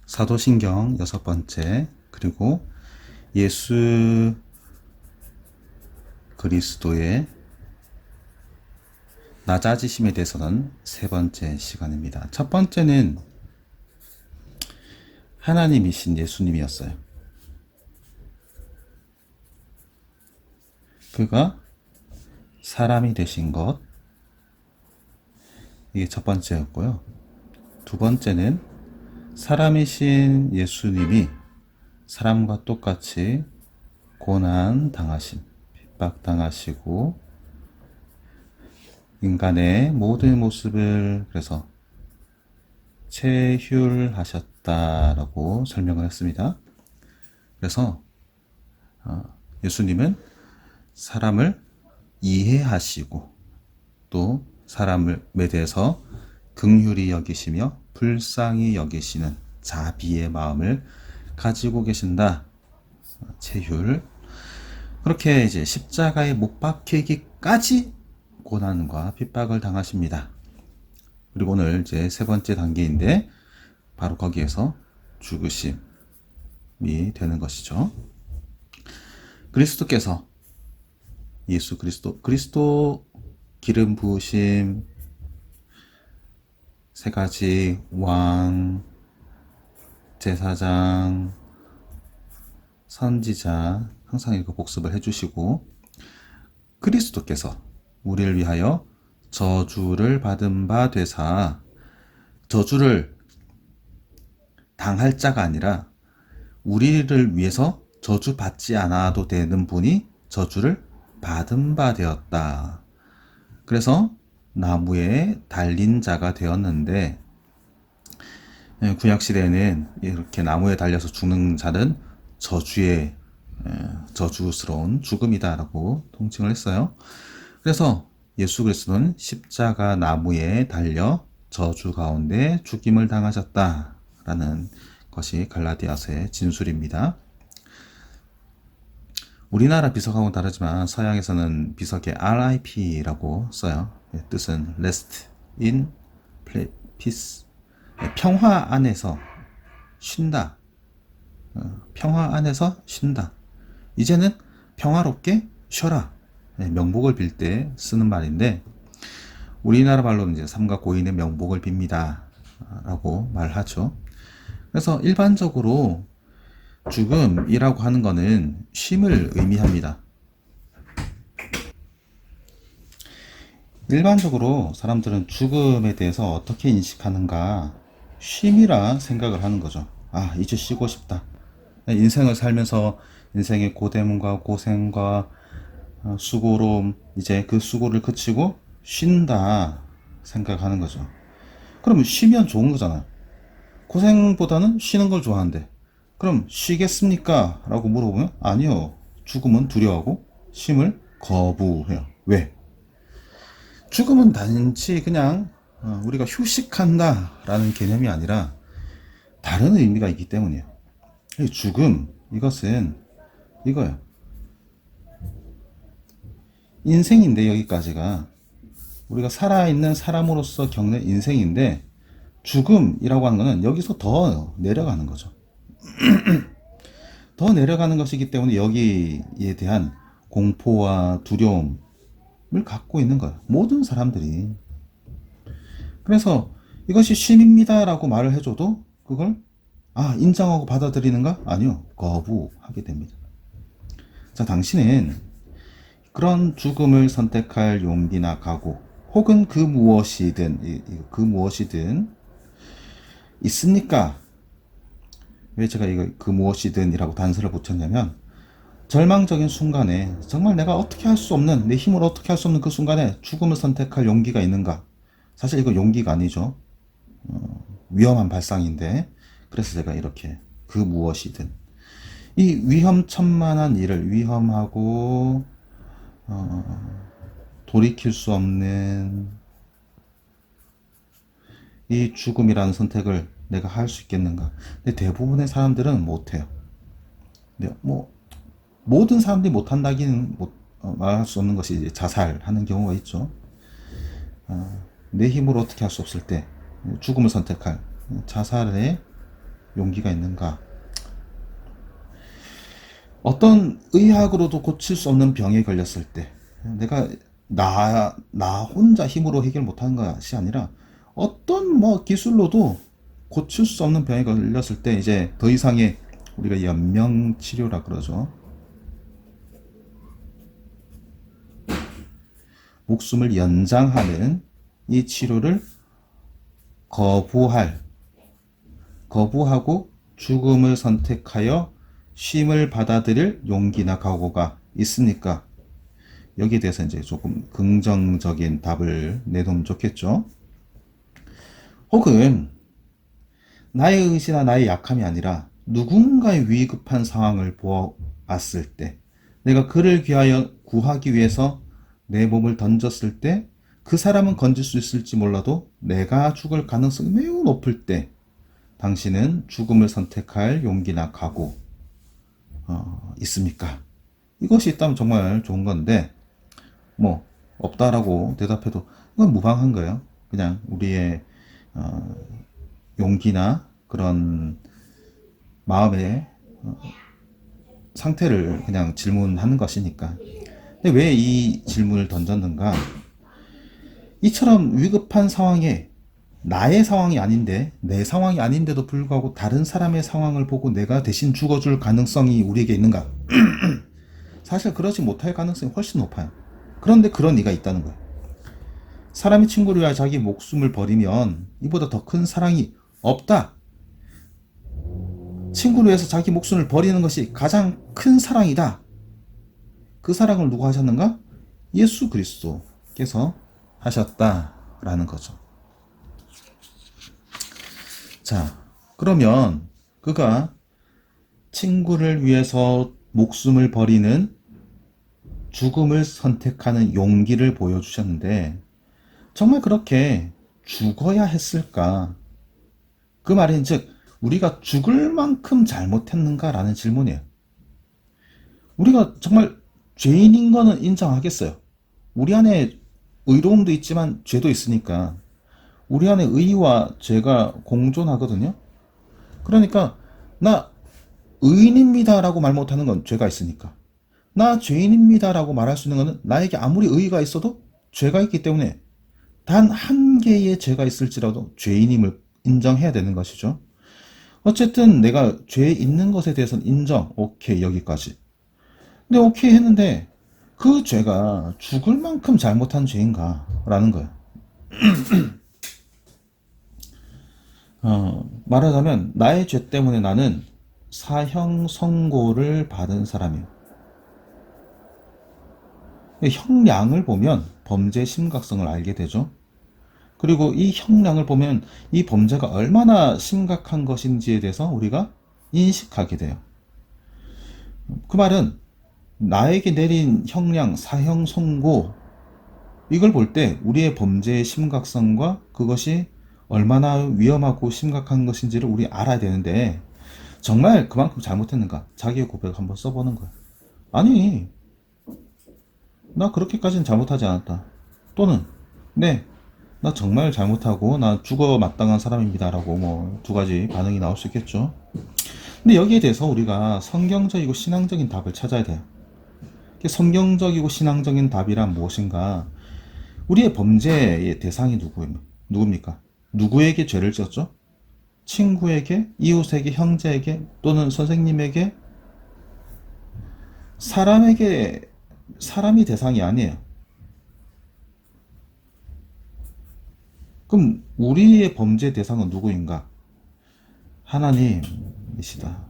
사도신경 6번째, 그리고 예수 그리스도의 낮아지심에 대해서는 3번째 시간입니다. 첫 번째는 하나님이신 예수님이었어요. 그가 사람이 되신 것, 이게 첫 번째였고요. 두 번째는 사람이신 예수님이 사람과 똑같이 고난 당하심, 핍박 당하시고 인간의 모든 모습을 그래서 체휼하셨다라고 설명을 했습니다. 그래서 예수님은 사람을 이해하시고 또 사람에 대해서 긍휼히 여기시며 불쌍히 여기시는 자비의 마음을 가지고 계신다. 체휼. 그렇게 이제 십자가에 못 박히기까지 고난과 핍박을 당하십니다. 그리고 오늘 이제 3번째 단계인데 바로 거기에서 죽으심이 되는 것이죠. 그리스도께서 예수 그리스도 기름 부으심 3가지 왕, 제사장, 선지자 항상 이거 복습을 해주시고 그리스도께서 우리를 위하여 저주를 받은 바 되사 저주를 당할 자가 아니라 우리를 위해서 저주 받지 않아도 되는 분이 저주를 받은 바 되었다. 그래서 나무에 달린 자가 되었는데 구약시대에는 이렇게 나무에 달려서 죽는 자는 저주스러운 죽음이다라고 통칭을 했어요. 그래서 예수 그리스도는 십자가 나무에 달려 저주 가운데 죽임을 당하셨다라는 것이 갈라디아서의 진술입니다. 우리나라 비석하고는 다르지만 서양에서는 비석에 RIP라고 써요. 뜻은 Rest in Peace, 평화 안에서 쉰다. 평화 안에서 쉰다. 이제는 평화롭게 쉬어라. 명복을 빌 때 쓰는 말인데 우리나라 말로는 이제 삼가 고인의 명복을 빕니다 라고 말하죠. 그래서 일반적으로 죽음이라고 하는 것은 쉼을 의미합니다. 일반적으로 사람들은 죽음에 대해서 어떻게 인식하는가? 쉼이라 생각을 하는 거죠. 아, 이제 쉬고 싶다. 인생을 살면서 인생의 고됨과 고생과 수고로 이제 그 수고를 그치고 쉰다 생각하는 거죠. 그럼 쉬면 좋은 거잖아요. 고생보다는 쉬는 걸 좋아하는데 그럼 쉬겠습니까? 라고 물어보면 아니요. 죽음은 두려워하고 쉼을 거부해요. 왜? 죽음은 단지 그냥 우리가 휴식한다 라는 개념이 아니라 다른 의미가 있기 때문이에요. 죽음, 이것은 이거예요. 인생인데 여기까지가 우리가 살아있는 사람으로서 겪는 인생인데 죽음이라고 하는 것은 여기서 더 내려가는 거죠. 더 내려가는 것이기 때문에 여기에 대한 공포와 두려움을 갖고 있는 거예요. 모든 사람들이. 그래서 이것이 쉼입니다 라고 말을 해줘도 그걸 인정하고 받아들이는가? 아니요. 거부하게 됩니다. 자, 당신은 그런 죽음을 선택할 용기나 각오 혹은 그 무엇이든 있습니까? 왜 제가 이거 그 무엇이든 이라고 단서를 붙였냐면 절망적인 순간에 정말 내가 어떻게 할 수 없는 내 힘으로 어떻게 할 수 없는 그 순간에 죽음을 선택할 용기가 있는가? 사실 이거 용기가 아니죠. 위험한 발상인데 그래서 제가 이렇게 그 무엇이든 이 위험천만한 일을 위험하고 돌이킬 수 없는 이 죽음이라는 선택을 내가 할 수 있겠는가? 근데 대부분의 사람들은 못해요. 근데 모든 사람들이 못한다기는 말할 수 없는 것이 이제 자살하는 경우가 있죠. 내 힘으로 어떻게 할 수 없을 때 죽음을 선택할 자살의 용기가 있는가? 어떤 의학으로도 고칠 수 없는 병에 걸렸을 때 내가 나 혼자 힘으로 해결 못하는 것이 아니라 어떤 뭐 기술로도 고칠 수 없는 병에 걸렸을 때 이제 더 이상의 우리가 연명 치료라 그러죠. 목숨을 연장하는 이 치료를 거부하고 죽음을 선택하여 쉼을 받아들일 용기나 각오가 있습니까? 여기에 대해서 이제 조금 긍정적인 답을 내놓으면 좋겠죠. 혹은 나의 의지나 나의 약함이 아니라 누군가의 위급한 상황을 보았을 때 내가 그를 구하기 위해서 내 몸을 던졌을 때 그 사람은 건질 수 있을지 몰라도 내가 죽을 가능성이 매우 높을 때 당신은 죽음을 선택할 용기나 각오 있습니까? 이것이 있다면 정말 좋은 건데 뭐 없다라고 대답해도 이건 무방한 거예요. 그냥 우리의 용기나 그런 마음의 상태를 그냥 질문하는 것이니까. 근데 왜 이 질문을 던졌는가? 이처럼 위급한 상황에 나의 상황이 아닌데 내 상황이 아닌데도 불구하고 다른 사람의 상황을 보고 내가 대신 죽어줄 가능성이 우리에게 있는가? 사실 그러지 못할 가능성이 훨씬 높아요. 그런데 그런 이가 있다는 거예요. 사람이 친구를 위하여 자기 목숨을 버리면 이보다 더 큰 사랑이 없다. 친구를 위해서 자기 목숨을 버리는 것이 가장 큰 사랑이다. 그 사랑을 누가 하셨는가? 예수 그리스도께서 하셨다라는 거죠. 자, 그러면 그가 친구를 위해서 목숨을 버리는 죽음을 선택하는 용기를 보여주셨는데 정말 그렇게 죽어야 했을까? 그 말인 즉 우리가 죽을 만큼 잘못했는가라는 질문이에요. 우리가 정말 죄인인 거는 인정하겠어요. 우리 안에 의로움도 있지만 죄도 있으니까 우리 안에 의와 죄가 공존하거든요. 그러니까 나 의인입니다 라고 말 못하는 건 죄가 있으니까, 나 죄인입니다 라고 말할 수 있는 것은 나에게 아무리 의의가 있어도 죄가 있기 때문에 단 한 개의 죄가 있을지라도 죄인임을 인정해야 되는 것이죠. 어쨌든 내가 죄 있는 것에 대해서는 인정, 오케이, 여기까지. 근데 오케이 했는데 그 죄가 죽을 만큼 잘못한 죄인가? 라는 거예요. 말하자면 나의 죄 때문에 나는 사형 선고를 받은 사람이에요. 형량을 보면 범죄의 심각성을 알게 되죠. 그리고 이 형량을 보면 이 범죄가 얼마나 심각한 것인지에 대해서 우리가 인식하게 돼요. 그 말은 나에게 내린 형량, 사형 선고, 이걸 볼 때 우리의 범죄의 심각성과 그것이 얼마나 위험하고 심각한 것인지를 우리 알아야 되는데 정말 그만큼 잘못했는가? 자기의 고백을 한번 써보는 거야. 아니, 나 그렇게까지는 잘못하지 않았다. 또는 네, 나 정말 잘못하고 나 죽어 마땅한 사람입니다 라고 뭐 두 가지 반응이 나올 수 있겠죠. 근데 여기에 대해서 우리가 성경적이고 신앙적인 답을 찾아야 돼요. 성경적이고 신앙적인 답이란 무엇인가? 우리의 범죄의 대상이 누굽니까? 누구에게 죄를 지었죠? 친구에게, 이웃에게, 형제에게, 또는 선생님에게, 사람이 대상이 아니에요. 그럼 우리의 범죄 대상은 누구인가? 하나님이시다.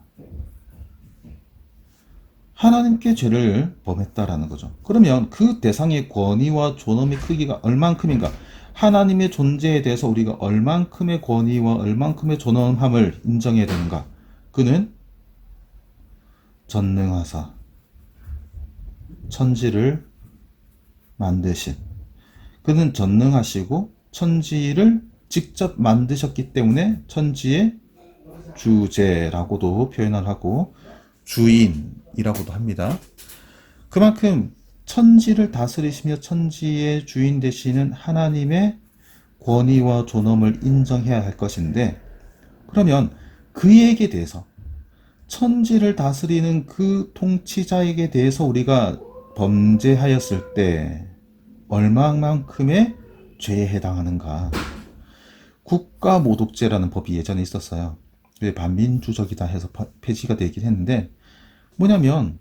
하나님께 죄를 범했다라는 거죠. 그러면 그 대상의 권위와 존엄의 크기가 얼만큼인가? 하나님의 존재에 대해서 우리가 얼만큼의 권위와 얼만큼의 존엄함을 인정해야 되는가? 그는 전능하사 천지를 만드신, 그는 전능하시고 천지를 직접 만드셨기 때문에 천지의 주제라고도 표현을 하고 주인이라고도 합니다. 그만큼 천지를 다스리시며 천지의 주인 되시는 하나님의 권위와 존엄을 인정해야 할 것인데, 그러면 그에게 대해서, 천지를 다스리는 그 통치자에게 대해서 우리가 범죄하였을 때 얼마만큼의 죄에 해당하는가. 국가모독죄라는 법이 예전에 있었어요. 그게 반민주적이다 해서 폐지가 되긴 했는데, 뭐냐면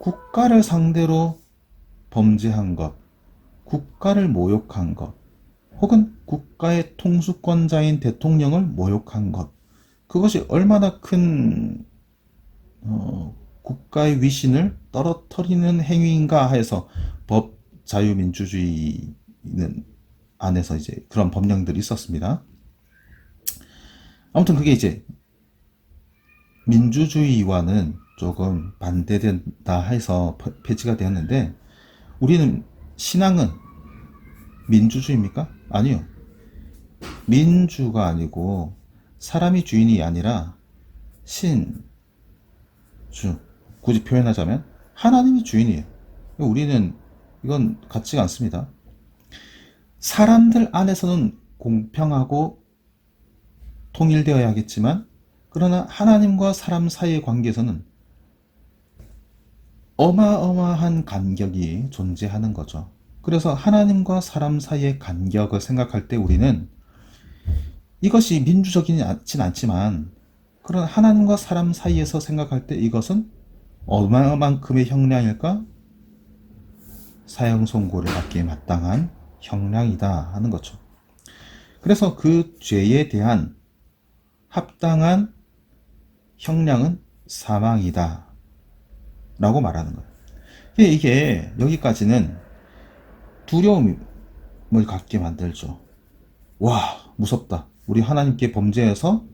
국가를 상대로 범죄한 것, 국가를 모욕한 것, 혹은 국가의 통수권자인 대통령을 모욕한 것, 그것이 얼마나 큰 국가의 위신을 떨어뜨리는 행위인가 해서 법 자유민주주의는 안에서 이제 그런 법령들이 있었습니다. 아무튼 그게 이제 민주주의와는 조금 반대된다 해서 폐지가 되었는데, 우리는 신앙은 민주주의입니까? 아니요. 민주가 아니고 사람이 주인이 아니라 신, 주, 굳이 표현하자면 하나님이 주인이에요. 우리는 이건 같지가 않습니다. 사람들 안에서는 공평하고 통일되어야겠지만, 그러나 하나님과 사람 사이의 관계에서는 어마어마한 간격이 존재하는 거죠. 그래서 하나님과 사람 사이의 간격을 생각할 때 우리는 이것이 민주적이진 않지만, 그런 하나님과 사람 사이에서 생각할 때 이것은 얼마만큼의 형량일까? 사형 선고를 받기에 마땅한 형량이다 하는 거죠. 그래서 그 죄에 대한 합당한 형량은 사망이다 라고 말하는 거예요. 이게 여기까지는 두려움을 갖게 만들죠. 와, 무섭다. 우리 하나님께 범죄해서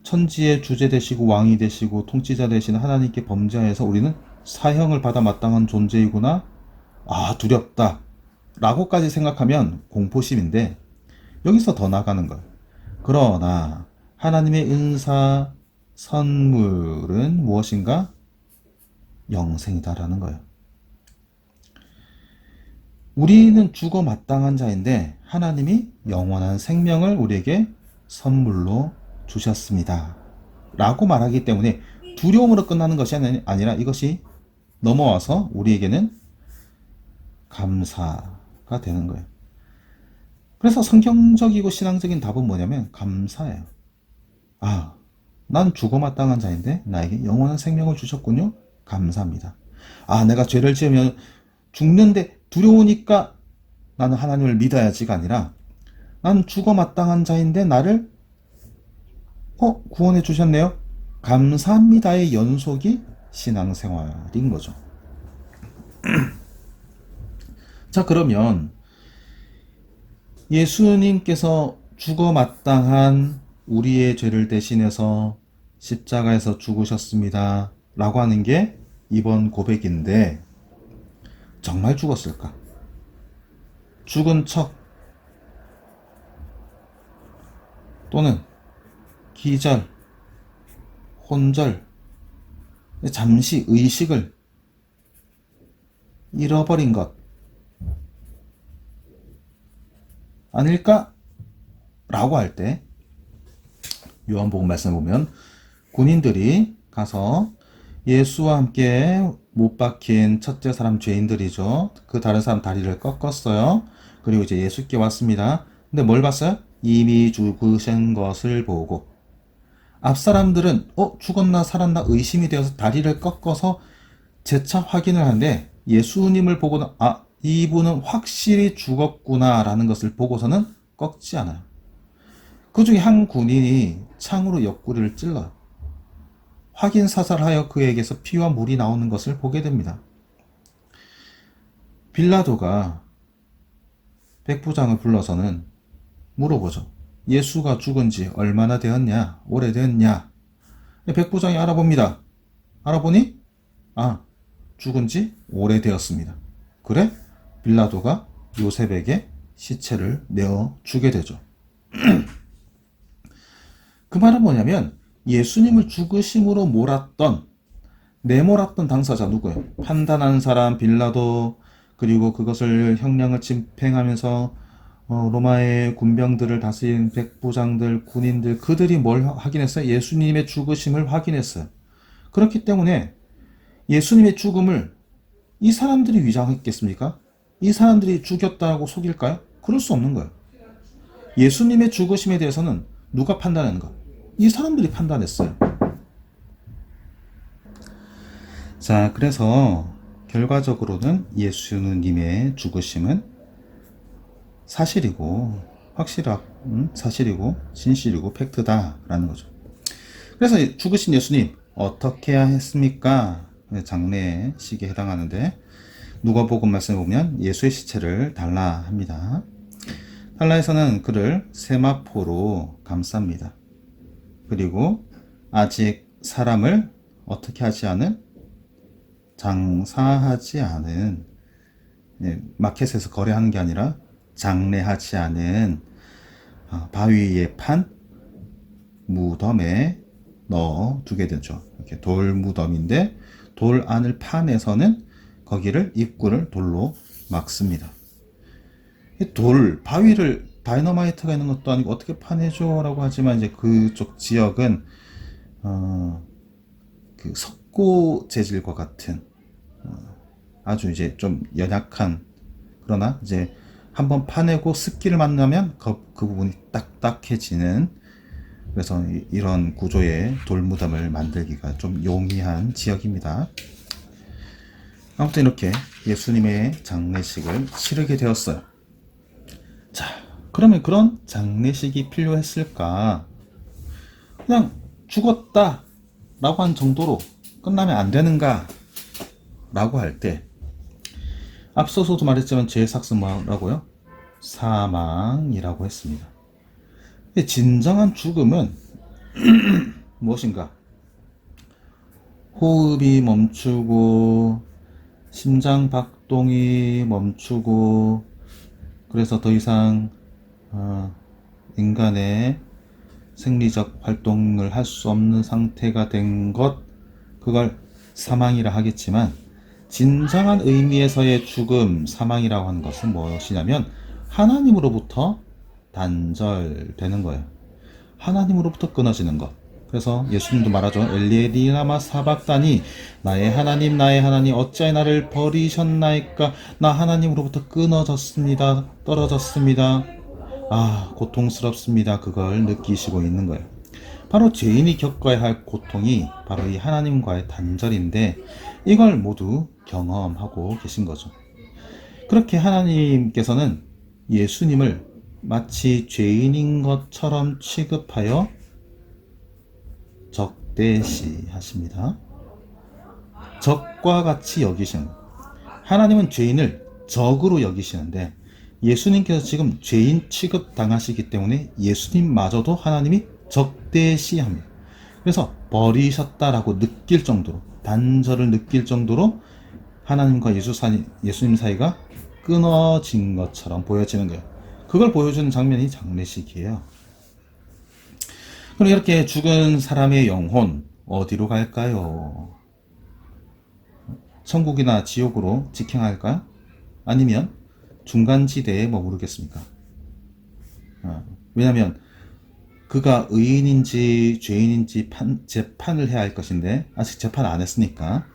천지의 주제 되시고 왕이 되시고 통치자 되시는 하나님께 범죄해서 우리는 사형을 받아 마땅한 존재이구나. 아, 두렵다 라고까지 생각하면 공포심인데, 여기서 더 나가는 거예요. 그러나 하나님의 은사 선물은 무엇인가? 영생이다라는 거예요. 우리는 죽어 마땅한 자인데 하나님이 영원한 생명을 우리에게 선물로 주셨습니다 라고 말하기 때문에 두려움으로 끝나는 것이 아니라 이것이 넘어와서 우리에게는 감사가 되는 거예요. 그래서 성경적이고 신앙적인 답은 뭐냐면 감사예요. 아, 난 죽어 마땅한 자인데 나에게 영원한 생명을 주셨군요. 감사합니다. 아, 내가 죄를 지으면 죽는데 두려우니까 나는 하나님을 믿어야지가 아니라, 난 죽어 마땅한 자인데 나를 구원해 주셨네요. 감사합니다의 연속이 신앙생활인 거죠. 자, 그러면 예수님께서 죽어 마땅한 우리의 죄를 대신해서 십자가에서 죽으셨습니다 라고 하는 게 이번 고백인데, 정말 죽었을까? 죽은 척 또는 기절, 혼절, 잠시 의식을 잃어버린 것 아닐까? 라고 할 때 요한복음 말씀을 보면 군인들이 가서 예수와 함께 못 박힌 첫째 사람 죄인들이죠. 그 다른 사람 다리를 꺾었어요. 그리고 이제 예수께 왔습니다. 근데 뭘 봤어요? 이미 죽으신 것을 보고, 앞 사람들은 죽었나 살았나 의심이 되어서 다리를 꺾어서 재차 확인을 하는데, 예수님을 보고는 이분은 확실히 죽었구나 라는 것을 보고서는 꺾지 않아요. 그 중에 한 군인이 창으로 옆구리를 찔러요. 확인 사살하여 그에게서 피와 물이 나오는 것을 보게 됩니다. 빌라도가 백부장을 불러서는 물어보죠. 예수가 죽은 지 얼마나 되었냐? 오래됐냐? 백부장이 알아봅니다. 알아보니 죽은 지 오래되었습니다. 그래? 빌라도가 요셉에게 시체를 내어주게 되죠. 그 말은 뭐냐면 예수님을 죽으심으로 내몰았던 당사자 누구예요? 판단한 사람 빌라도, 그리고 그것을 형량을 집행하면서 로마의 군병들을 다스린 백부장들, 군인들, 그들이 뭘 확인했어요? 예수님의 죽으심을 확인했어요. 그렇기 때문에 예수님의 죽음을 이 사람들이 위장했겠습니까? 이 사람들이 죽였다고 속일까요? 그럴 수 없는 거예요. 예수님의 죽으심에 대해서는 누가 판단하는가? 이 사람들이 판단했어요. 자, 그래서 결과적으로는 예수님의 죽으심은 사실이고 사실이고 진실이고 팩트다라는 거죠. 그래서 죽으신 예수님 어떻게 해야 했습니까? 장례식에 해당하는데 누가복음 말씀에 보면 예수의 시체를 달라 합니다. 달라에서는 그를 세마포로 감쌉니다. 그리고 아직 사람을 어떻게 하지 않은 장사하지 않은 마켓에서 거래하는 게 아니라 장례하지 않은 바위에 판 무덤에 넣어 두게 되죠. 이렇게 돌 무덤인데 돌 안을 파내서는 거기를 입구를 돌로 막습니다. 바위를 다이너마이트가 있는 것도 아니고 어떻게 파내줘라고 하지만 이제 그쪽 지역은 그 석고 재질과 같은 아주 이제 좀 연약한 그러나 이제 한번 파내고 습기를 만나면 그 부분이 딱딱해지는 그래서 이런 구조의 돌무덤을 만들기가 좀 용이한 지역입니다. 아무튼 이렇게 예수님의 장례식을 치르게 되었어요. 자, 그러면 그런 장례식이 필요했을까? 그냥 죽었다 라고 한 정도로 끝나면 안 되는가? 라고 할 때 앞서서도 말했지만 죄의 삭은 뭐라고요? 사망이라고 했습니다. 진정한 죽음은 무엇인가? 호흡이 멈추고 심장 박동이 멈추고 그래서 더 이상 인간의 생리적 활동을 할 수 없는 상태가 된 것, 그걸 사망이라 하겠지만 진정한 의미에서의 죽음, 사망이라고 하는 것은 무엇이냐면 하나님으로부터 단절되는 거예요. 하나님으로부터 끊어지는 것. 그래서 예수님도 말하죠. 엘리 라마 사박다니, 나의 하나님 어찌하여 나를 버리셨나이까. 나 하나님으로부터 끊어졌습니다. 떨어졌습니다. 고통스럽습니다. 그걸 느끼시고 있는 거예요. 바로 죄인이 겪어야 할 고통이 바로 이 하나님과의 단절인데 이걸 모두 경험하고 계신 거죠. 그렇게 하나님께서는 예수님을 마치 죄인인 것처럼 취급하여 적대시하십니다. 적과 같이 여기시는, 하나님은 죄인을 적으로 여기시는데 예수님께서 지금 죄인 취급 당하시기 때문에 예수님마저도 하나님이 적대시합니다. 그래서 버리셨다라고 느낄 정도로, 단절을 느낄 정도로 하나님과 예수님 사이가 끊어진 것처럼 보여지는 거예요. 그걸 보여주는 장면이 장례식이에요. 그럼 이렇게 죽은 사람의 영혼 어디로 갈까요? 천국이나 지옥으로 직행할까요? 아니면 중간지대에 머무르겠습니까? 왜냐하면 그가 의인인지 죄인인지 재판을 해야 할 것인데 아직 재판 안 했으니까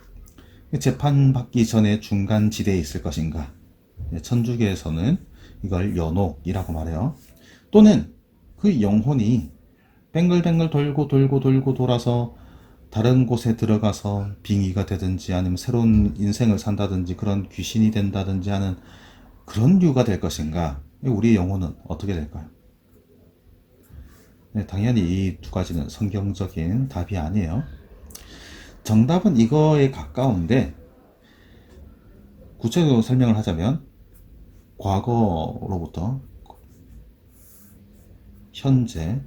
재판 받기 전에 중간지대에 있을 것인가? 천주교에서는 이걸 연옥이라고 말해요. 또는 그 영혼이 뱅글뱅글 돌고 돌아서 다른 곳에 들어가서 빙의가 되든지 아니면 새로운 인생을 산다든지 그런 귀신이 된다든지 하는 그런 류가 될 것인가? 우리의 영혼은 어떻게 될까요? 당연히 이 두 가지는 성경적인 답이 아니에요. 정답은 이거에 가까운데 구체적으로 설명을 하자면 과거로부터 현재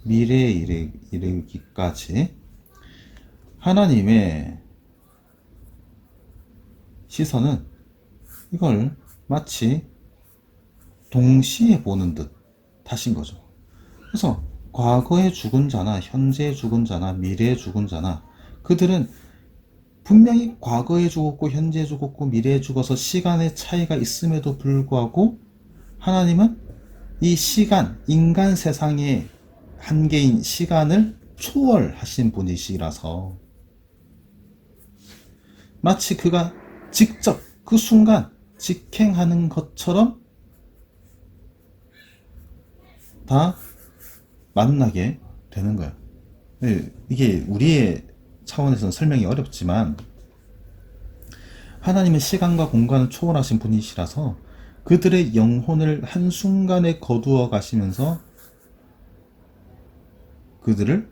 미래에 이르기까지 하나님의 시선은 이걸 마치 동시에 보는 듯 하신 거죠. 그래서 과거에 죽은 자나 현재에 죽은 자나 미래에 죽은 자나 그들은 분명히 과거에 죽었고 현재에 죽었고 미래에 죽어서 시간의 차이가 있음에도 불구하고 하나님은 이 시간, 인간 세상의 한계인 시간을 초월하신 분이시라서 마치 그가 직접 그 순간 직행하는 것처럼 다 만나게 되는 거예요. 이게 우리의 차원에서는 설명이 어렵지만 하나님은 시간과 공간을 초월하신 분이시라서 그들의 영혼을 한순간에 거두어 가시면서 그들을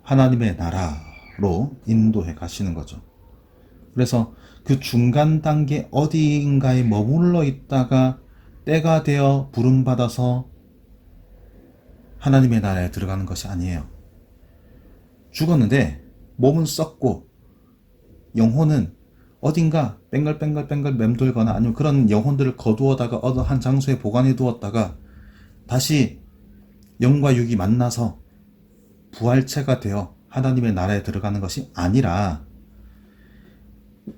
하나님의 나라로 인도해 가시는 거죠. 그래서 그 중간 단계 어디인가에 머물러 있다가 때가 되어 부름받아서 하나님의 나라에 들어가는 것이 아니에요. 죽었는데 몸은 썩고 영혼은 어딘가 뺑글뺑글 맴돌거나 아니면 그런 영혼들을 거두어다가 어느 한 장소에 보관해 두었다가 다시 영과 육이 만나서 부활체가 되어 하나님의 나라에 들어가는 것이 아니라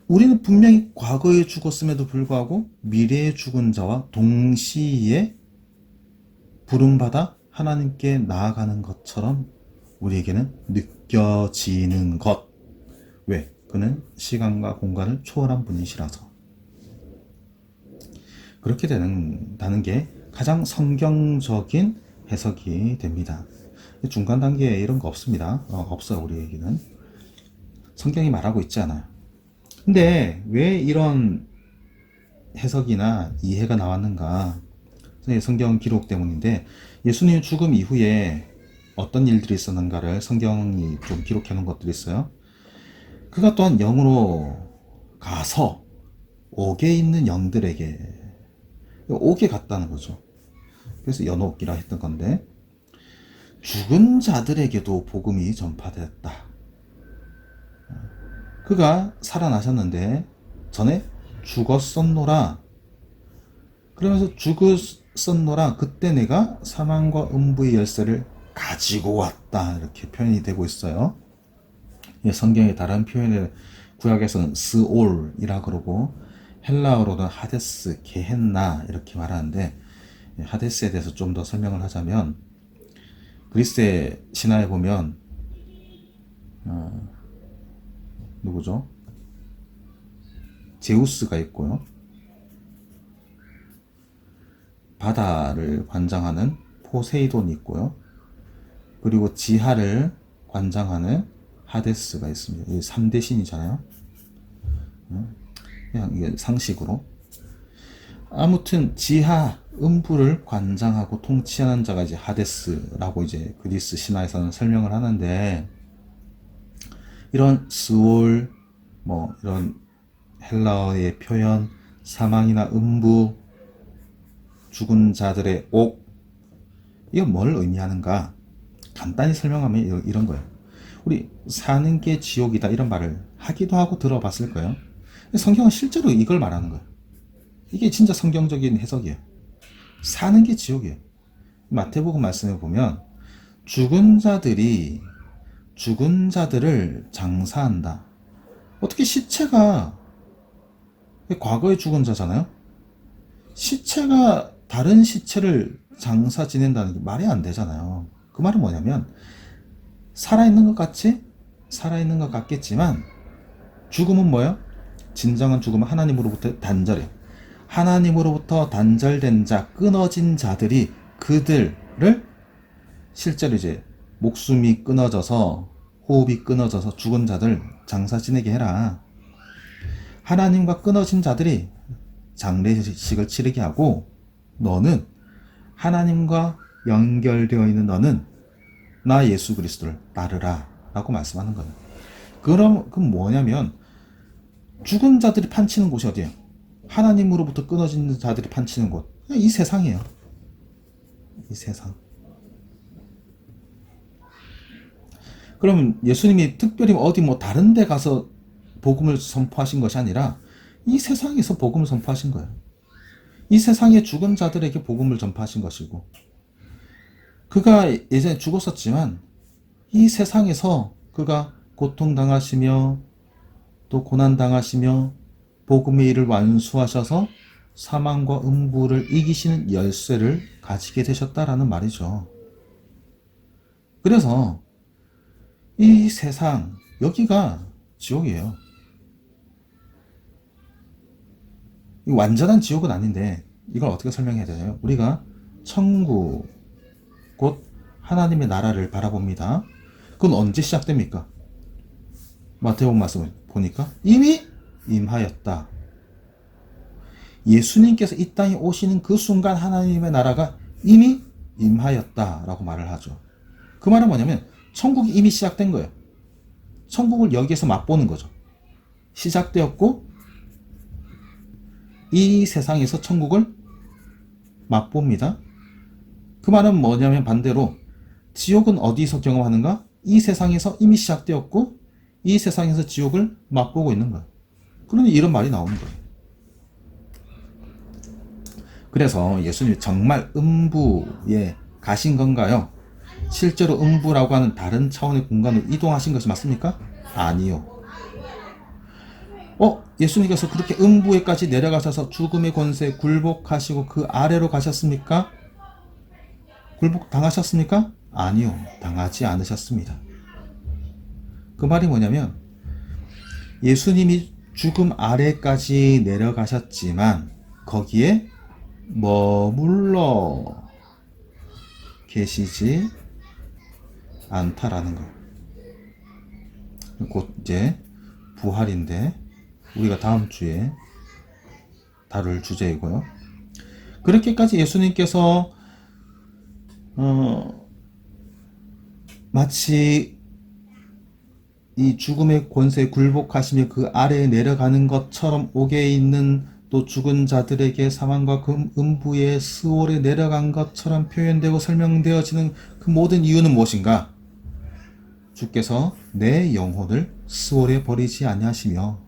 우리는 분명히 과거에 죽었음에도 불구하고 미래에 죽은 자와 동시에 부름받아 하나님께 나아가는 것처럼 우리에게는 느껴지는 것. 왜? 그는 시간과 공간을 초월한 분이시라서. 그렇게 된다는 게 가장 성경적인 해석이 됩니다. 중간 단계에 이런 거 없습니다. 없어요, 우리에게는. 성경이 말하고 있지 않아요. 근데 왜 이런 해석이나 이해가 나왔는가? 성경 기록 때문인데 예수님 죽음 이후에 어떤 일들이 있었는가를 성경이 좀 기록해 놓은 것들이 있어요. 그가 또한 영으로 가서 옥에 있는 영들에게 옥에 갔다는 거죠. 그래서 연옥이라 했던 건데 죽은 자들에게도 복음이 전파됐다. 그가 살아나셨는데 전에 죽었었노라. 그러면서 죽었었노라. 그때 내가 사망과 음부의 열쇠를 가지고 왔다. 이렇게 표현이 되고 있어요. 성경의 다른 표현을 구약에서는 스올이라 그러고 헬라어로는 하데스, 게헨나 이렇게 말하는데 하데스에 대해서 좀 더 설명을 하자면 그리스의 신화에 보면 누구죠? 제우스가 있고요. 바다를 관장하는 포세이돈이 있고요. 그리고 지하를 관장하는 하데스가 있습니다. 이 3대 신이잖아요. 그냥 이게 상식으로. 아무튼 지하, 음부를 관장하고 통치하는 자가 이제 하데스라고 이제 그리스 신화에서는 설명을 하는데 이런 스올, 뭐 이런 헬라어의 표현, 사망이나 음부, 죽은 자들의 옥, 이건 뭘 의미하는가? 간단히 설명하면 이런 거예요. 우리 사는 게 지옥이다 이런 말을 하기도 하고 들어봤을 거예요. 성경은 실제로 이걸 말하는 거예요. 이게 진짜 성경적인 해석이에요. 사는 게 지옥이에요. 마태복음 말씀에 보면 죽은 자들이 죽은 자들을 장사한다. 어떻게 시체가 과거에 죽은 자잖아요. 시체가 다른 시체를 장사 지낸다는 게 말이 안 되잖아요. 그 말은 뭐냐면 살아있는 것 같이 살아있는 것 같겠지만 죽음은 뭐예요? 진정한 죽음은 하나님으로부터 단절해요. 하나님으로부터 단절된 자, 끊어진 자들이 그들을 실제로 이제 목숨이 끊어져서 호흡이 끊어져서 죽은 자들 장사 지내게 해라. 하나님과 끊어진 자들이 장례식을 치르게 하고 너는 하나님과 연결되어 있는 너는 나 예수 그리스도를 따르라 라고 말씀하는 거예요. 그럼 뭐냐면 죽은 자들이 판치는 곳이 어디예요? 하나님으로부터 끊어진 자들이 판치는 곳. 이 세상이에요. 이 세상. 그러면 예수님이 특별히 어디 뭐 다른 데 가서 복음을 선포하신 것이 아니라 이 세상에서 복음을 선포하신 거예요. 이 세상의 죽은 자들에게 복음을 전파하신 것이고 그가 예전에 죽었었지만 이 세상에서 그가 고통당하시며 또 고난당하시며 복음의 일을 완수하셔서 사망과 음부를 이기시는 열쇠를 가지게 되셨다라는 말이죠. 그래서 이 세상, 여기가 지옥이에요. 완전한 지옥은 아닌데 이걸 어떻게 설명해야 되나요? 우리가 천국, 곧 하나님의 나라를 바라봅니다. 그건 언제 시작됩니까? 마태복음 말씀을 보니까 이미 임하였다. 예수님께서 이 땅에 오시는 그 순간 하나님의 나라가 이미 임하였다라고 말을 하죠. 그 말은 뭐냐면 천국이 이미 시작된 거예요. 천국을 여기에서 맛보는 거죠. 시작되었고 이 세상에서 천국을 맛봅니다. 그 말은 뭐냐면 반대로 지옥은 어디서 경험하는가? 이 세상에서 이미 시작되었고 이 세상에서 지옥을 맛보고 있는 거예요. 그러니 이런 말이 나오는 거예요. 그래서 예수님이 정말 음부에 가신 건가요? 실제로 음부라고 하는 다른 차원의 공간으로 이동하신 것이 맞습니까? 아니요. 예수님께서 그렇게 음부에까지 내려가셔서 죽음의 권세에 굴복하시고 그 아래로 가셨습니까? 굴복 당하셨습니까? 아니요. 당하지 않으셨습니다. 그 말이 뭐냐면 예수님이 죽음 아래까지 내려가셨지만 거기에 머물러 계시지 않다라는 거. 곧 이제 부활인데 우리가 다음 주에 다룰 주제이고요. 그렇게까지 예수님께서 마치 이 죽음의 권세에 굴복하시며 그 아래에 내려가는 것처럼 옥에 있는 또 죽은 자들에게 사망과 음부의 스올에 내려간 것처럼 표현되고 설명되어지는 그 모든 이유는 무엇인가? 주께서 내 영혼을 스올에 버리지 아니하시며,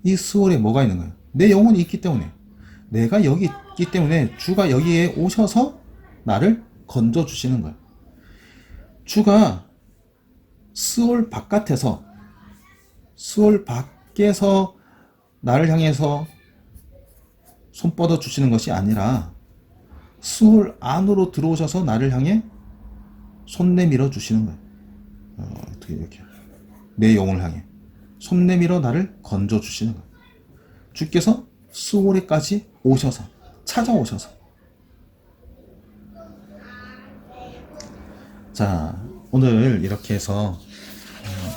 이 스올에 뭐가 있는 거예요? 내 영혼이 있기 때문에, 내가 여기 있기 때문에 주가 여기에 오셔서 나를 건져주시는 거예요. 주가 스올 바깥에서, 스올 밖에서 나를 향해서 손 뻗어 주시는 것이 아니라 스올 안으로 들어오셔서 나를 향해 손 내밀어 주시는 거예요. 어떻게 이렇게 내 영혼을 향해 손 내밀어 나를 건져 주시는 거예요. 주께서 스올에까지 오셔서, 찾아오셔서. 자, 오늘 이렇게 해서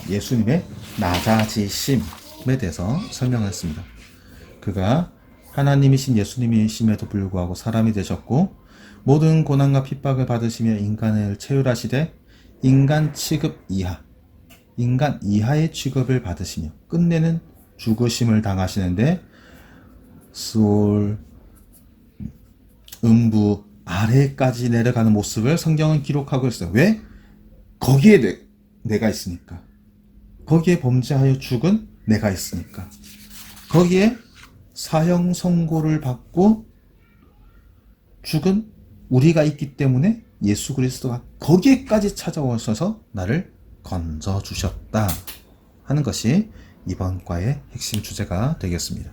예수님의 낮아지심에 대해서 설명했습니다. 그가 하나님이신 예수님이심에도 불구하고 사람이 되셨고 모든 고난과 핍박을 받으시며 인간을 체휼하시되 인간 취급 이하, 인간 이하의 취급을 받으시며 끝내는 죽으심을 당하시는데 스올, 음부 아래까지 내려가는 모습을 성경은 기록하고 있어요. 왜? 거기에 내가 있으니까. 거기에 범죄하여 죽은 내가 있으니까. 거기에 사형 선고를 받고 죽은 우리가 있기 때문에 예수 그리스도가 거기에까지 찾아오셔서 나를 건져 주셨다 하는 것이 이번 과의 핵심 주제가 되겠습니다.